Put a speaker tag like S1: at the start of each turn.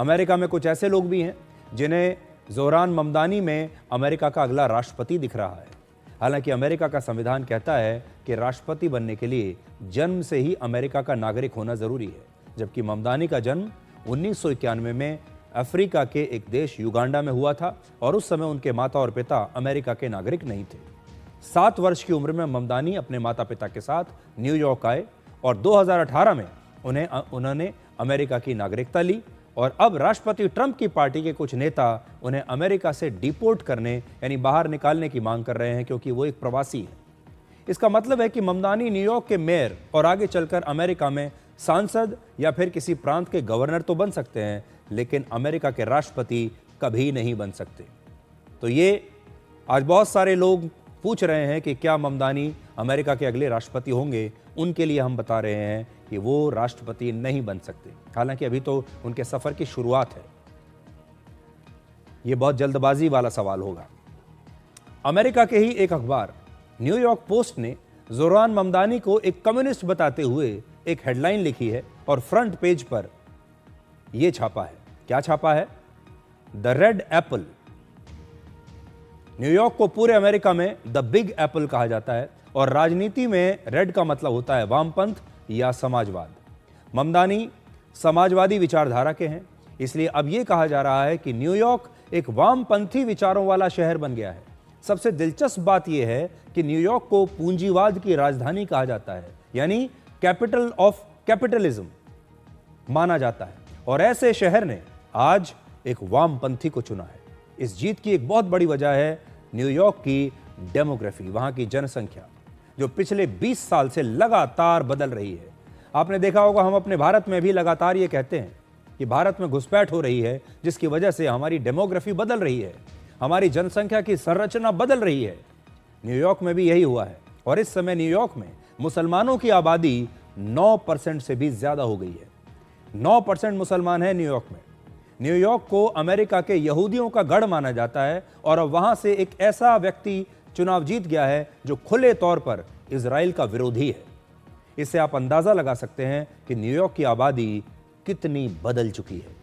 S1: America में कुछ ऐसे लोग भी हैं जिन्हें ज़ोहरान ममदानी में अमेरिका का अगला राष्ट्रपति दिख रहा है। हालांकि अमेरिका का संविधान कहता है कि राष्ट्रपति बनने के लिए जन्म से ही अमेरिका का नागरिक होना जरूरी है, जबकि ममदानी का जन्म 1991 में अफ्रीका के एक देश युगांडा में हुआ था और उस समय उनके माता और पिता अमेरिका के नागरिक नहीं थे। 7 वर्ष की उम्र में ममदानी अपने माता पिता के साथ न्यूयॉर्क आए और 2018 में उन्होंने अमेरिका की नागरिकता ली और अब राष्ट्रपति ट्रंप की पार्टी के कुछ नेता उन्हें अमेरिका से डिपोर्ट करने यानी बाहर निकालने की मांग कर रहे हैं, क्योंकि वो एक प्रवासी है। इसका मतलब है कि ममदानी न्यूयॉर्क के मेयर और आगे चलकर अमेरिका में सांसद या फिर किसी प्रांत के गवर्नर तो बन सकते हैं, लेकिन अमेरिका के राष्ट्रपति कभी नहीं बन सकते। तो ये आज बहुत सारे लोग पूछ रहे हैं कि क्या ममदानी अमेरिका के अगले राष्ट्रपति होंगे। उनके लिए हम बता रहे हैं कि वो राष्ट्रपति नहीं बन सकते। हालांकि अभी तो उनके सफर की शुरुआत है। ये बहुत जल्दबाजी वाला सवाल होगा। अमेरिका के ही एक अखबार न्यूयॉर्क पोस्ट ने ज़ोहरान ममदानी को एक कम्युनिस्ट बताते हुए एक हेडलाइन लिखी है और फ्रंट पेज पर यह छापा है। क्या छापा है? The red Apple. न्यूयॉर्क को पूरे अमेरिका में द बिग एप्पल कहा जाता है और राजनीति में रेड का मतलब होता है वामपंथ या समाजवाद। ममदानी समाजवादी विचारधारा के हैं, इसलिए अब यह कहा जा रहा है कि न्यूयॉर्क एक वामपंथी विचारों वाला शहर बन गया है। सबसे दिलचस्प बात यह है कि न्यूयॉर्क को पूंजीवाद की राजधानी कहा जाता है, यानी कैपिटल ऑफ कैपिटलिज्म माना जाता है, और ऐसे शहर ने आज एक वामपंथी को चुना है। इस जीत की एक बहुत बड़ी वजह है न्यूयॉर्क की डेमोग्राफी, वहां की जनसंख्या जो पिछले 20 साल से लगातार बदल रही है। आपने देखा होगा, हम अपने भारत में भी लगातार ये कहते हैं कि भारत में घुसपैठ हो रही है, जिसकी वजह से हमारी डेमोग्राफी बदल रही है, हमारी जनसंख्या की संरचना बदल रही है। न्यूयॉर्क में भी यही हुआ है और इस समय न्यूयॉर्क में मुसलमानों की आबादी 9% से भी ज्यादा हो गई है। 9% मुसलमान है न्यूयॉर्क में। न्यूयॉर्क को अमेरिका के यहूदियों का गढ़ माना जाता है और अब वहां से एक ऐसा व्यक्ति चुनाव जीत गया है जो खुले तौर पर इजराइल का विरोधी है। इससे आप अंदाजा लगा सकते हैं कि न्यूयॉर्क की आबादी कितनी बदल चुकी है।